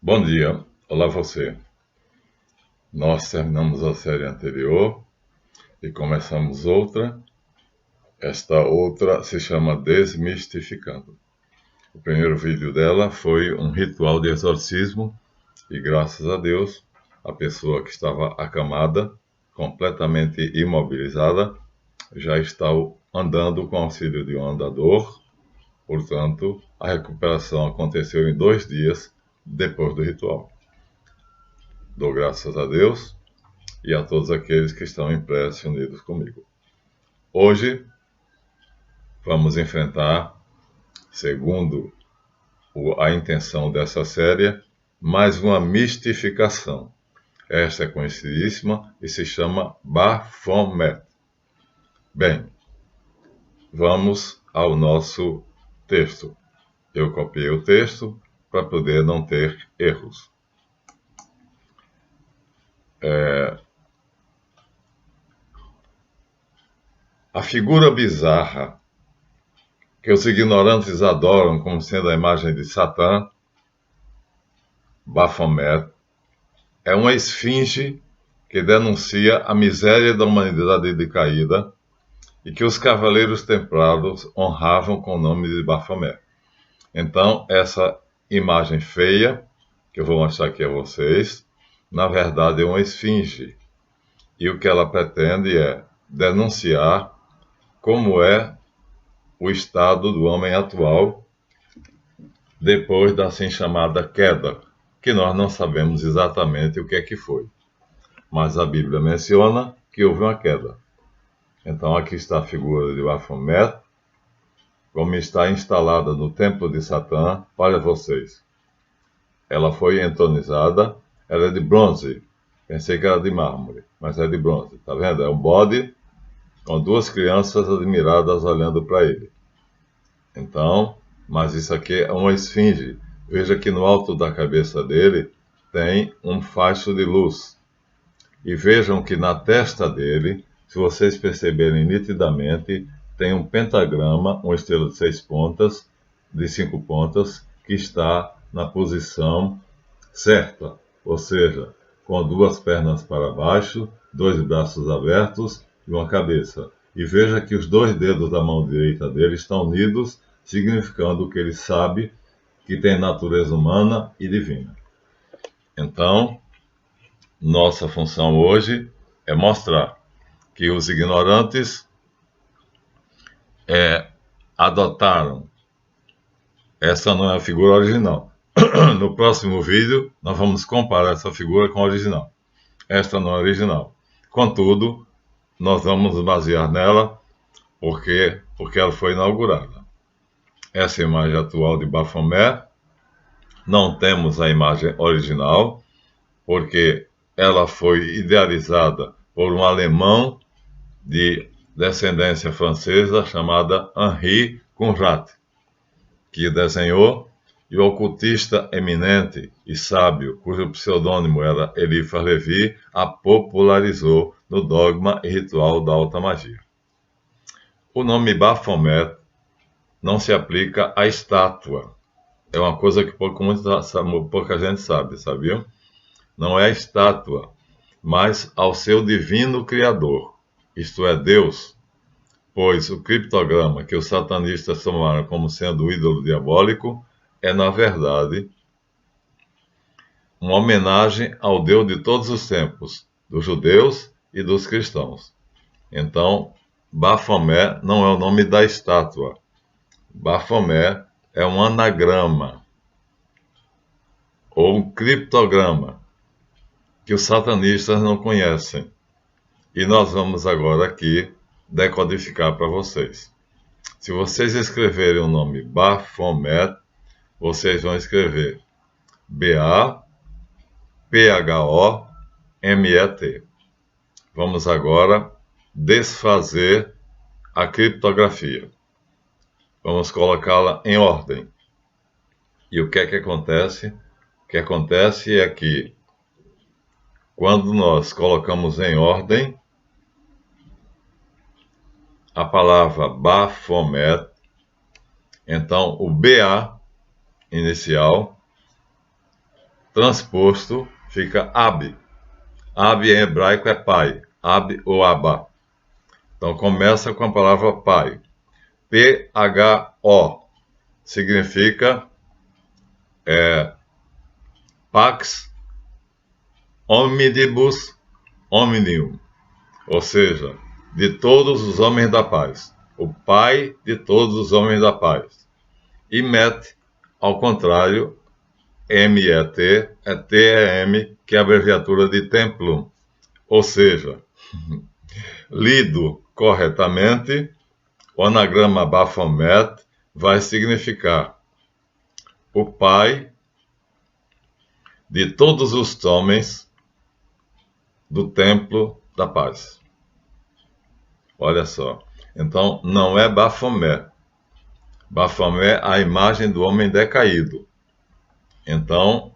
Bom dia, olá você. Nós terminamos a série anterior e começamos outra. Esta outra se chama Desmistificando. O primeiro vídeo dela foi um ritual de exorcismo e, graças a Deus, a pessoa que estava acamada, completamente imobilizada, já está andando com auxílio de um andador. Portanto, a recuperação aconteceu em 2 dias depois do ritual. Dou graças a Deus e a todos aqueles que estão em prece unidos comigo. Hoje, vamos enfrentar, segundo a intenção dessa série, mais uma mistificação. Esta é conhecidíssima e se chama Baphomet. Bem, vamos ao nosso texto. Eu copiei o texto para poder não ter erros. A figura bizarra que os ignorantes adoram como sendo a imagem de Satã, Baphomet, é uma esfinge que denuncia a miséria da humanidade decaída e que os cavaleiros templados honravam com o nome de Baphomet. Então, essa imagem feia, que eu vou mostrar aqui a vocês, na verdade é uma esfinge. E o que ela pretende é denunciar como é o estado do homem atual depois da assim chamada queda, que nós não sabemos exatamente o que é que foi. Mas a Bíblia menciona que houve uma queda. Então aqui está a figura de Baphomet, como está instalada no templo de Satã. Olha vocês, ela foi entronizada, ela é de bronze. Pensei que era de mármore, mas é de bronze. Tá vendo? É um bode com 2 crianças admiradas olhando para ele. Então, mas isso aqui é uma esfinge. Veja que no alto da cabeça dele tem um facho de luz. E vejam que na testa dele, se vocês perceberem nitidamente, tem um pentagrama, uma estrela de 6 pontas, de 5 pontas, que está na posição certa, ou seja, com 2 pernas para baixo, 2 braços abertos e uma cabeça. E veja que os 2 dedos da mão direita dele estão unidos, significando que ele sabe que tem natureza humana e divina. Então, nossa função hoje é mostrar que os ignorantes adotaram. Essa não é a figura original. No próximo vídeo, nós vamos comparar essa figura com a original. Esta não é original. Contudo, nós vamos nos basear nela porque ela foi inaugurada. Essa é a imagem atual de Baphomet. Não temos a imagem original, porque ela foi idealizada por um alemão de descendência francesa chamada Henri Conrad, que desenhou, e o ocultista eminente e sábio, cujo pseudônimo era Eliphas Levi, a popularizou no dogma e ritual da alta magia. O nome Baphomet não se aplica à estátua. É uma coisa que pouca gente sabe, sabiam? Não é a estátua, mas ao seu divino criador, isto é, Deus, pois o criptograma que os satanistas tomaram como sendo o ídolo diabólico é, na verdade, uma homenagem ao Deus de todos os tempos, dos judeus e dos cristãos. Então, Baphomet não é o nome da estátua. Baphomet é um anagrama ou um criptograma que os satanistas não conhecem. E nós vamos agora aqui decodificar para vocês. Se vocês escreverem o nome Baphomet, vocês vão escrever B-A-P-H-O-M-E-T. Vamos agora desfazer a criptografia. Vamos colocá-la em ordem. E o que é que acontece? O que acontece é que, quando nós colocamos em ordem a palavra Baphomet, então o BA inicial transposto fica Ab. Ab em hebraico é pai, Ab ou Abba. Então começa com a palavra pai. P-H-O significa Pax Omnibus Omnium, ou seja, de todos os homens da paz, o pai de todos os homens da paz. E Met, ao contrário, M-E-T, é T-E-M, que é a abreviatura de Templum, ou seja, lido corretamente, o anagrama Baphomet vai significar o pai de todos os homens do templo da paz. Olha só. Então, não é Baphomet. Baphomet é a imagem do homem decaído. Então,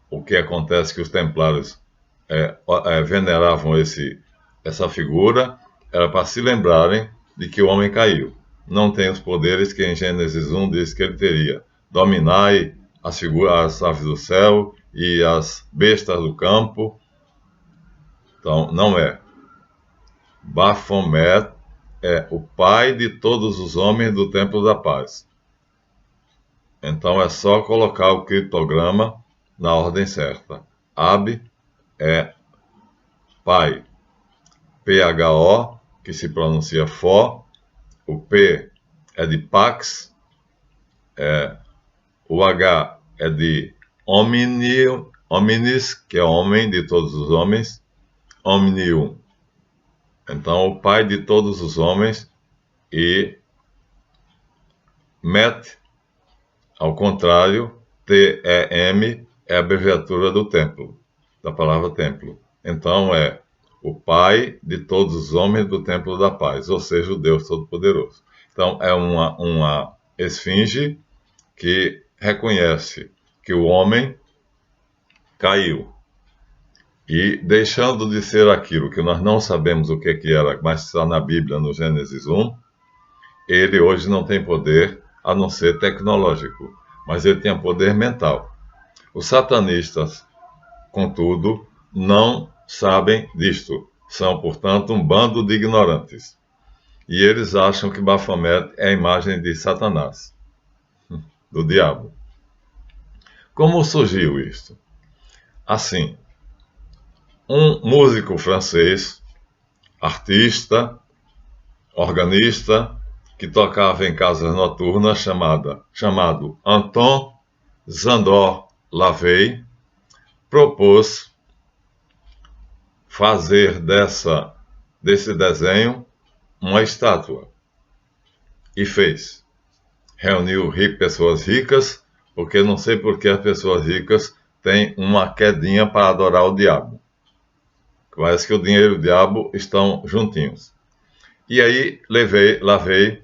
o que acontece é que os templários veneravam essa figura, era para se lembrarem de que o homem caiu. Não tem os poderes que em Gênesis 1 diz que ele teria. Dominai as aves do céu e as bestas do campo. Então, não é. Baphomet é o pai de todos os homens do Templo da Paz. Então, é só colocar o criptograma na ordem certa. Ab é pai. P-H-O, que se pronuncia Fó. O P é de Pax. O H é de Omnis, que é homem de todos os homens. Omnium. Então, o pai de todos os homens. E Met, ao contrário, T-E-M, é a abreviatura do templo, da palavra templo. Então, é o pai de todos os homens do templo da paz, ou seja, o Deus Todo-Poderoso. Então, é uma esfinge que reconhece que o homem caiu. E deixando de ser aquilo que nós não sabemos o que era, mas está na Bíblia, no Gênesis 1, ele hoje não tem poder a não ser tecnológico, mas ele tinha poder mental. Os satanistas, contudo, não sabem disto. São, portanto, um bando de ignorantes. E eles acham que Baphomet é a imagem de Satanás, do diabo. Como surgiu isto? Assim, um músico francês, artista, organista, que tocava em casas noturnas, chamado Anton Szandor Lavey, propôs fazer desse desenho uma estátua. E fez. Reuniu pessoas ricas, porque não sei por que as pessoas ricas têm uma quedinha para adorar o diabo. Parece que o dinheiro e o diabo estão juntinhos. E aí, Lavey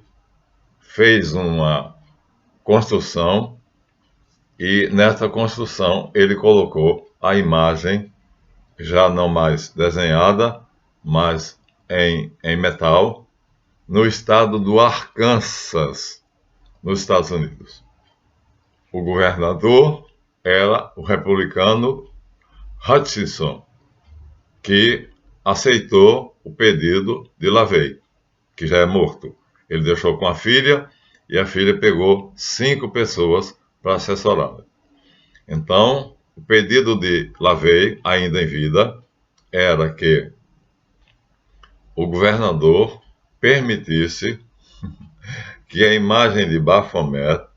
fez uma construção, e nessa construção ele colocou a imagem, já não mais desenhada, mas em metal, no estado do Arkansas, nos Estados Unidos. O governador era o republicano Hutchinson, que aceitou o pedido de Lavey, que já é morto. Ele deixou com a filha, e a filha pegou 5 pessoas para assessorá-la. Então, o pedido de Lavey, ainda em vida, era que o governador permitisse que a imagem de Baphomet,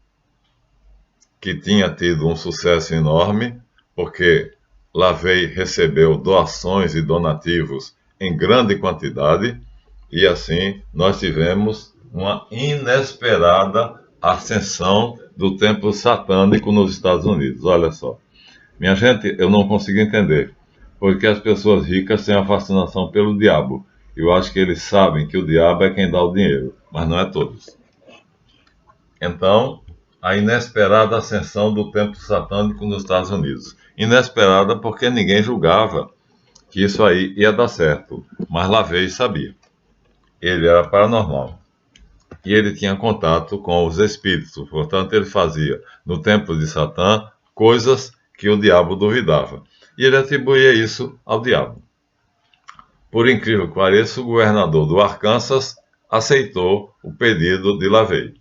que tinha tido um sucesso enorme, porque Lavey recebeu doações e donativos em grande quantidade, e assim nós tivemos uma inesperada ascensão do templo satânico nos Estados Unidos. Olha só. Minha gente, eu não consigo entender porque as pessoas ricas têm a fascinação pelo diabo. Eu acho que eles sabem que o diabo é quem dá o dinheiro, mas não é todos. Então, a inesperada ascensão do templo satânico nos Estados Unidos. Inesperada porque ninguém julgava que isso aí ia dar certo, mas Lavey sabia. Ele era paranormal e ele tinha contato com os espíritos, portanto ele fazia no templo de Satã coisas que o diabo duvidava. E ele atribuía isso ao diabo. Por incrível que pareça, o governador do Arkansas aceitou o pedido de LaVey.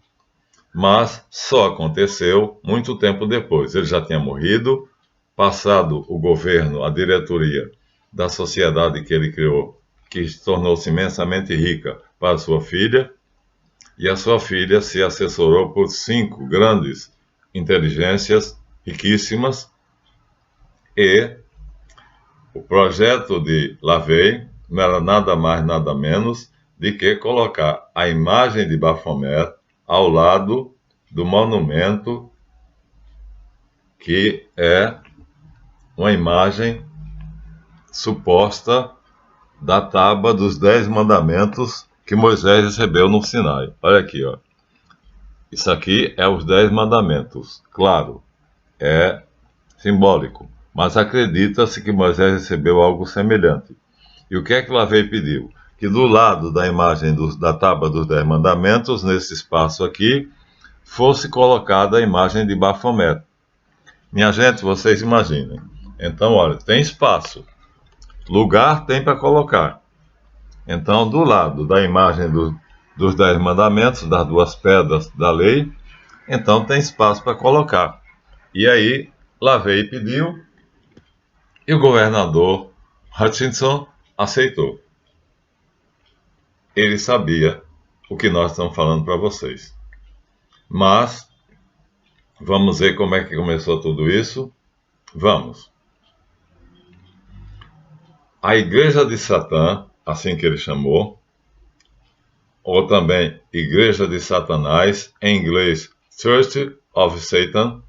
Mas só aconteceu muito tempo depois. Ele já tinha morrido, passado o governo, a diretoria da sociedade que ele criou, que tornou-se imensamente rica, para sua filha, e a sua filha se assessorou por 5 grandes inteligências riquíssimas, e o projeto de LaVey não era nada mais, nada menos de que colocar a imagem de Baphomet ao lado do monumento, que é uma imagem suposta da tábua dos 10 mandamentos que Moisés recebeu no Sinai. Olha aqui, ó. Isso aqui é os 10 mandamentos. Claro, é simbólico, mas acredita-se que Moisés recebeu algo semelhante. E o que é que LaVey pediu? Que do lado da imagem da tábua dos 10 mandamentos, nesse espaço aqui, fosse colocada a imagem de Baphomet. Minha gente, vocês imaginem. Então, olha, tem espaço. Lugar tem para colocar. Então, do lado da imagem dos 10 mandamentos, das 2 pedras da lei, então tem espaço para colocar. E aí, LaVey pediu, e o governador Hutchinson aceitou. Ele sabia o que nós estamos falando para vocês. Mas, vamos ver como é que começou tudo isso? Vamos. A Igreja de Satã, assim que ele chamou, ou também Igreja de Satanás, em inglês Church of Satan,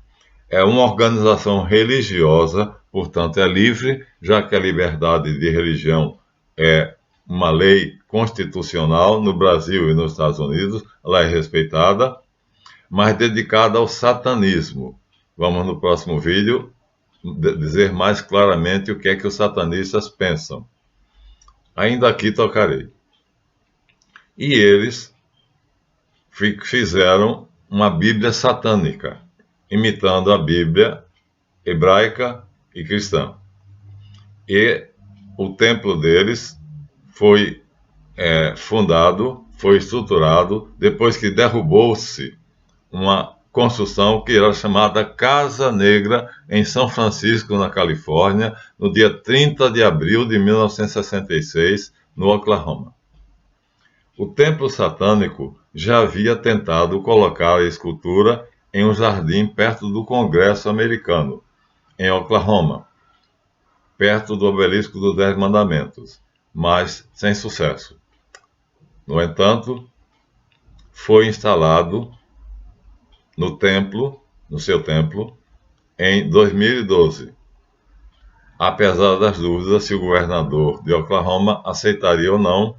é uma organização religiosa, portanto é livre, já que a liberdade de religião é uma lei constitucional no Brasil e nos Estados Unidos, ela é respeitada, mas dedicada ao satanismo. Vamos no próximo vídeo dizer mais claramente o que é que os satanistas pensam. Ainda aqui tocarei. E eles fizeram uma Bíblia satânica, imitando a Bíblia hebraica e cristã. E o templo deles foi fundado, foi estruturado, depois que derrubou-se uma construção que era chamada Casa Negra, em São Francisco, na Califórnia, no dia 30 de abril de 1966, no Oklahoma. O templo satânico já havia tentado colocar a escultura em um jardim perto do Congresso americano, em Oklahoma, perto do obelisco dos 10 mandamentos, mas sem sucesso. No entanto, foi instalado no seu templo, em 2012, apesar das dúvidas se o governador de Oklahoma aceitaria ou não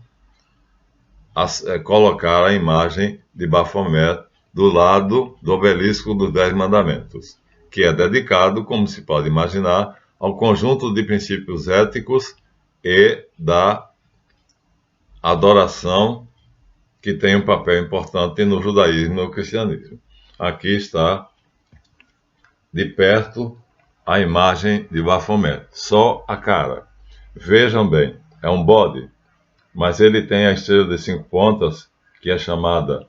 colocar a imagem de Baphomet do lado do obelisco dos 10 mandamentos, que é dedicado, como se pode imaginar, ao conjunto de princípios éticos e da adoração, que tem um papel importante no judaísmo e no cristianismo. Aqui está, de perto, a imagem de Baphomet, só a cara. Vejam bem, é um bode, mas ele tem a estrela de 5 pontas, que é chamada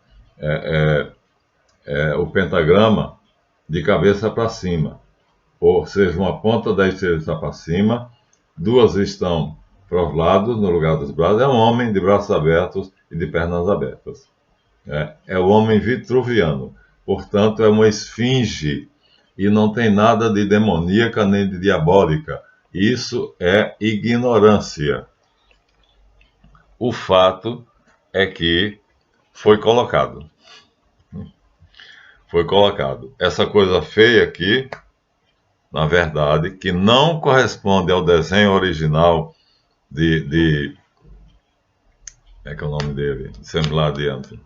o pentagrama, de cabeça para cima. Ou seja, uma ponta da estrela está para cima, 2 estão para os lados, no lugar dos braços. É um homem de braços abertos e de pernas abertas. É o homem vitruviano. Portanto, é uma esfinge e não tem nada de demoníaca nem de diabólica. Isso é ignorância. O fato é que foi colocado. Foi colocado. Essa coisa feia aqui, na verdade, que não corresponde ao desenho original como é que é o nome dele? Sempre lá adiante.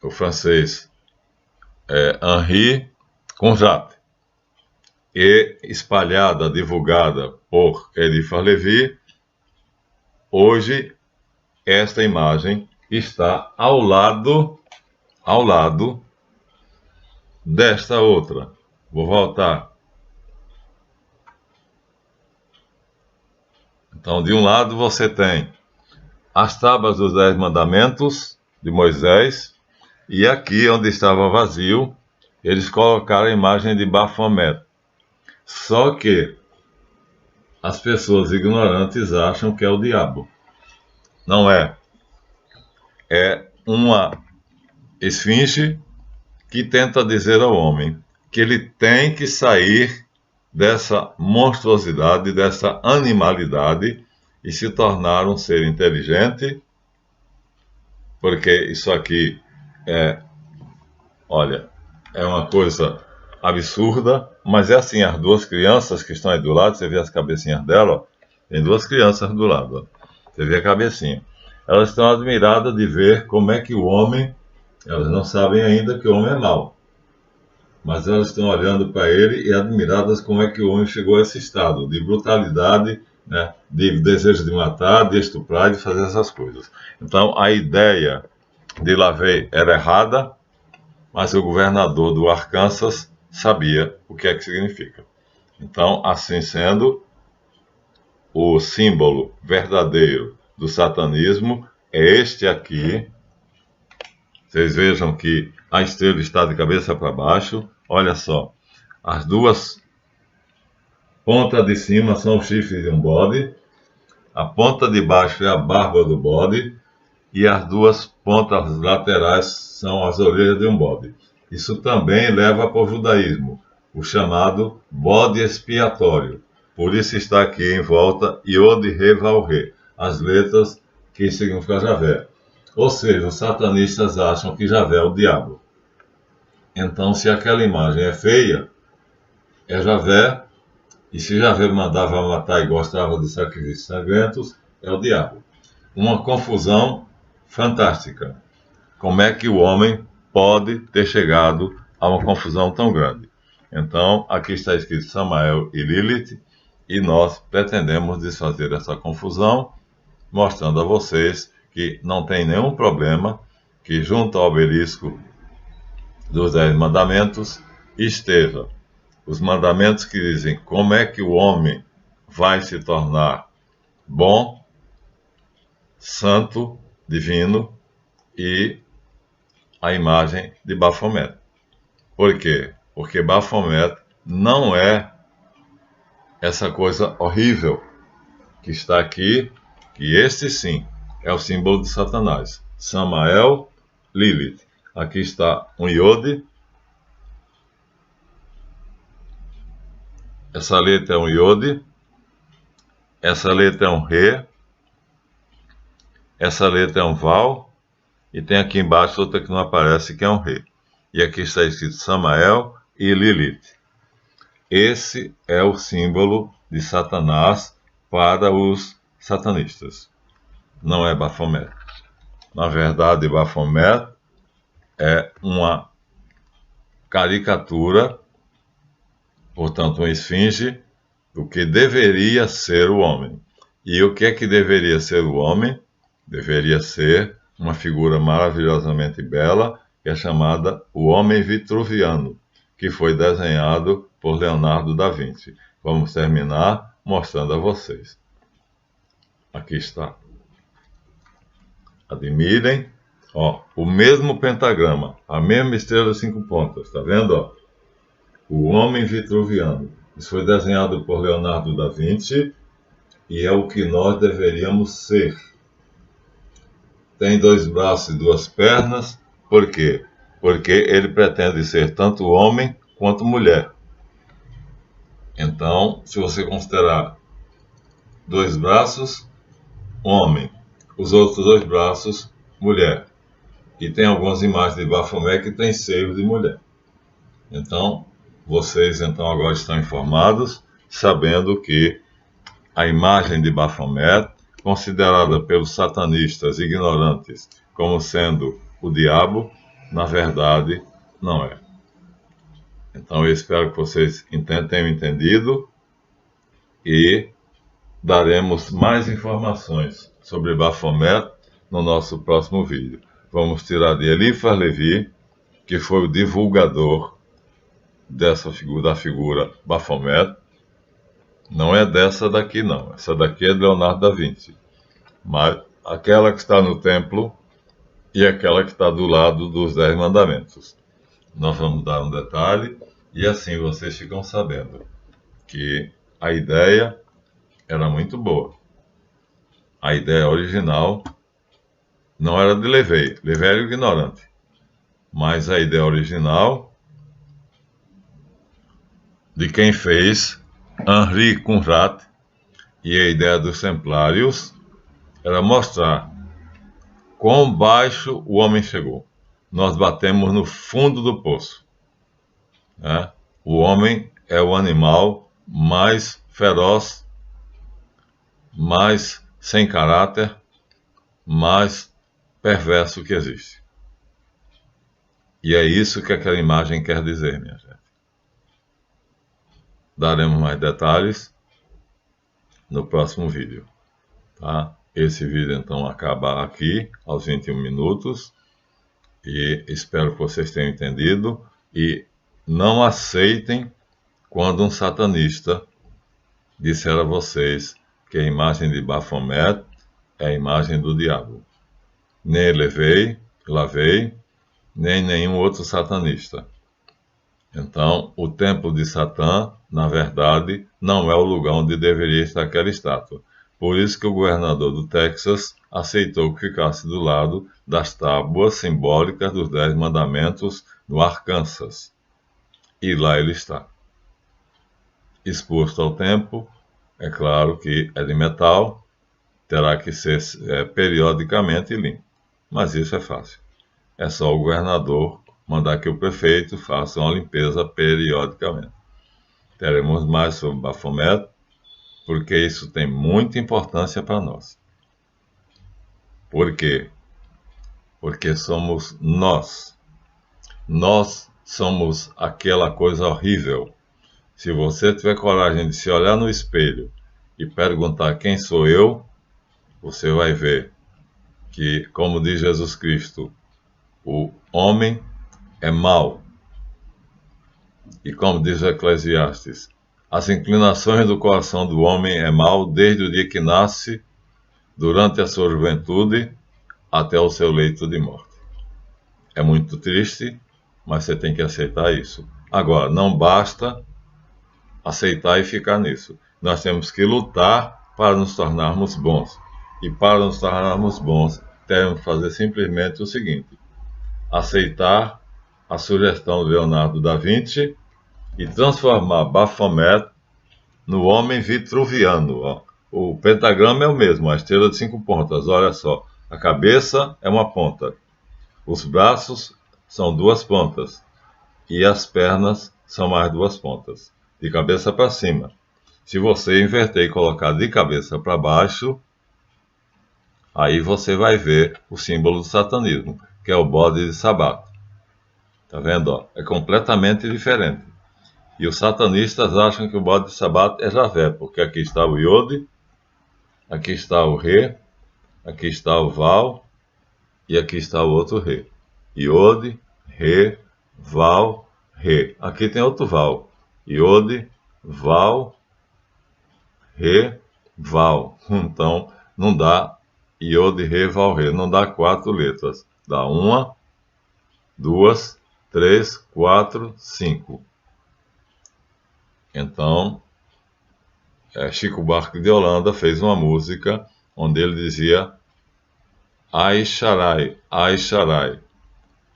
O francês Henri Conjat, e espalhada, divulgada por Eliphas Levi. Hoje, esta imagem está ao lado desta outra. Vou voltar. Então, de um lado você tem as tábuas dos 10 mandamentos de Moisés, e aqui onde estava vazio, eles colocaram a imagem de Baphomet. Só que as pessoas ignorantes acham que é o diabo. Não é. É uma esfinge que tenta dizer ao homem que ele tem que sair dessa monstruosidade, dessa animalidade e se tornar um ser inteligente, porque isso aqui olha, é uma coisa absurda, mas é assim, as duas crianças que estão aí do lado, você vê as cabecinhas dela, ó, tem duas crianças do lado, ó, você vê a cabecinha. Elas estão admiradas de ver como é que o homem, elas não sabem ainda que o homem é mau, mas elas estão olhando para ele e admiradas como é que o homem chegou a esse estado de brutalidade, né, de desejo de matar, de estuprar, de fazer essas coisas. Então, a ideia de Lavey era errada, mas o governador do Arkansas sabia o que é que significa. Então, assim sendo, o símbolo verdadeiro do satanismo é este aqui. Vocês vejam que a estrela está de cabeça para baixo. Olha só, as duas pontas de cima são os chifres de um bode, a ponta de baixo é a barba do bode, e as duas pontas laterais são as orelhas de um bode. Isso também leva para o judaísmo, o chamado bode expiatório. Por isso está aqui em volta Yod He Vav He, as letras que significam Javé. Ou seja, os satanistas acham que Javé é o diabo. Então, se aquela imagem é feia, é Javé, e se Javé mandava matar e gostava de sacrifícios sangrentos, é o diabo. Uma confusão fantástica. Como é que o homem pode ter chegado a uma confusão tão grande? Então, aqui está escrito Samael e Lilith, e nós pretendemos desfazer essa confusão, mostrando a vocês que não tem nenhum problema que junto ao obelisco dos 10 mandamentos esteja os mandamentos que dizem como é que o homem vai se tornar bom, santo, divino, e a imagem de Baphomet. Por quê? Porque Baphomet não é essa coisa horrível que está aqui, que este sim é o símbolo de Satanás. Samael, Lilith. Aqui está um Yod. Essa letra é um Yod. Essa letra é um Re. Essa letra é um Val. E tem aqui embaixo outra que não aparece, que é um Re. E aqui está escrito Samael e Lilith. Esse é o símbolo de Satanás para os satanistas. Não é Baphomet. Na verdade, Baphomet é uma caricatura, portanto, uma esfinge, do que deveria ser o homem. E o que é que deveria ser o homem? Deveria ser uma figura maravilhosamente bela, que é chamada o Homem Vitruviano, que foi desenhado por Leonardo da Vinci. Vamos terminar mostrando a vocês. Aqui está. Admirem, ó, o mesmo pentagrama, a mesma estrela de 5 pontas, tá vendo? Ó? O Homem Vitruviano. Isso foi desenhado por Leonardo da Vinci e é o que nós deveríamos ser. Tem 2 braços e 2 pernas, por quê? Porque ele pretende ser tanto homem quanto mulher. Então, se você considerar 2 braços, homem, os outros 2 braços, mulher. E tem algumas imagens de Baphomet que tem seios de mulher. Então, vocês agora estão informados, sabendo que a imagem de Baphomet, considerada pelos satanistas ignorantes como sendo o diabo, na verdade, não é. Então, eu espero que vocês tenham entendido e daremos mais informações sobre Baphomet no nosso próximo vídeo. Vamos tirar de Eliphas Levi, que foi o divulgador da figura Baphomet não é dessa daqui, não. Essa daqui é de Leonardo da Vinci. Mas aquela que está no templo e aquela que está do lado dos 10 mandamentos. Nós vamos dar um detalhe e assim vocês ficam sabendo que a ideia era muito boa. A ideia original não era de Levey. Levey era ignorante. Mas a ideia original de quem fez, Henri Conrad, e a ideia dos Templários era mostrar quão baixo o homem chegou. Nós batemos no fundo do poço. Né? O homem é o animal mais feroz, mais sem caráter, mais perverso que existe. E é isso que aquela imagem quer dizer, minha gente. Daremos mais detalhes no próximo vídeo. Tá? Esse vídeo então acaba aqui, aos 21 minutos. E espero que vocês tenham entendido. E não aceitem quando um satanista disser a vocês que a imagem de Baphomet é a imagem do diabo. Nem Lavey, nem nenhum outro satanista. Então, o templo de Satã, na verdade, não é o lugar onde deveria estar aquela estátua. Por isso que o governador do Texas aceitou que ficasse do lado das tábuas simbólicas dos 10 mandamentos no Arkansas. E lá ele está. Exposto ao templo, é claro que é de metal, terá que ser periodicamente limpo. Mas isso é fácil. É só o governador mandar que o prefeito faça uma limpeza periodicamente. Teremos mais sobre Baphomet, porque isso tem muita importância para nós. Por quê? Porque somos nós. Nós somos aquela coisa horrível. Se você tiver coragem de se olhar no espelho e perguntar quem sou eu, você vai ver que, como diz Jesus Cristo, o homem é mau. E como diz Eclesiastes, as inclinações do coração do homem é mau desde o dia que nasce, durante a sua juventude, até o seu leito de morte. É muito triste, mas você tem que aceitar isso. Agora, não basta aceitar e ficar nisso. Nós temos que lutar para nos tornarmos bons. E para nos tornarmos bons, temos que fazer simplesmente o seguinte: aceitar a sugestão de Leonardo da Vinci e transformar Baphomet no homem vitruviano. Ó. O pentagrama é o mesmo, a estrela de 5 pontas, olha só. A cabeça é uma ponta, os braços são 2 pontas e as pernas são mais 2 pontas, de cabeça para cima. Se você inverter e colocar de cabeça para baixo, aí você vai ver o símbolo do satanismo, que é o bode de sabato. Tá vendo? Ó? É completamente diferente. E os satanistas acham que o bode de sabato é Javé, porque aqui está o Iode, aqui está o Ré, aqui está o Val e aqui está o outro Ré. Iode, Ré, Val, Ré. Aqui tem outro Val. Iode, Val, Ré, Val. Então, não dá Iode, Ré, Val, Ré. Não dá 4 letras. Dá 1, 2, 3, 4, 5. Então, Chico Buarque de Holanda fez uma música onde ele dizia Ai Sharai, Ai Sharai.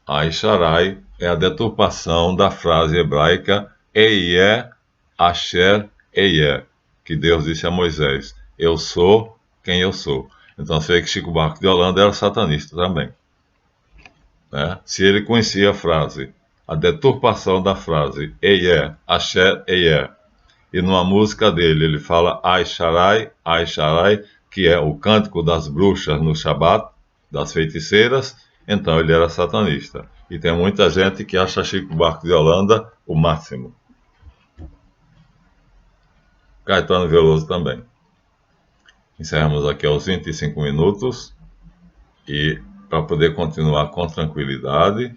Ai Sharai é a deturpação da frase hebraica Ehyeh Asher Ehyeh, que Deus disse a Moisés, eu sou quem eu sou. Então você vê que Chico Buarque de Holanda era satanista também. Né? Se ele conhecia a frase, a deturpação da frase Ehyeh Asher Ehyeh, e numa música dele ele fala Ai Sharai, que é o cântico das bruxas no Shabat, das feiticeiras, então ele era satanista. E tem muita gente que acha Chico Buarque de Holanda o máximo. Caetano Veloso também. Encerramos aqui aos 25 minutos e para poder continuar com tranquilidade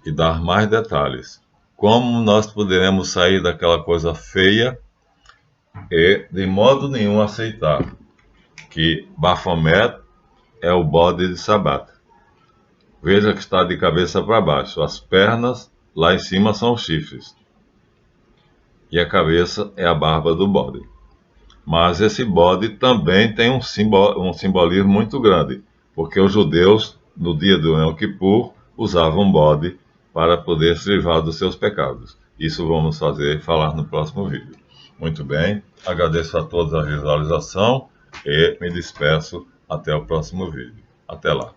e dar mais detalhes. como nós poderemos sair daquela coisa feia e de modo nenhum aceitar que Baphomet é o bode de Sabat. Veja que está de cabeça para baixo. As pernas lá em cima são os chifres. E a cabeça é a barba do bode. Mas esse bode também tem um simbolismo muito grande, porque os judeus, no dia do Yom Kippur, usavam bode para poder se livrar dos seus pecados. Isso vamos falar no próximo vídeo. Muito bem, agradeço a todos a visualização e me despeço até o próximo vídeo. Até lá.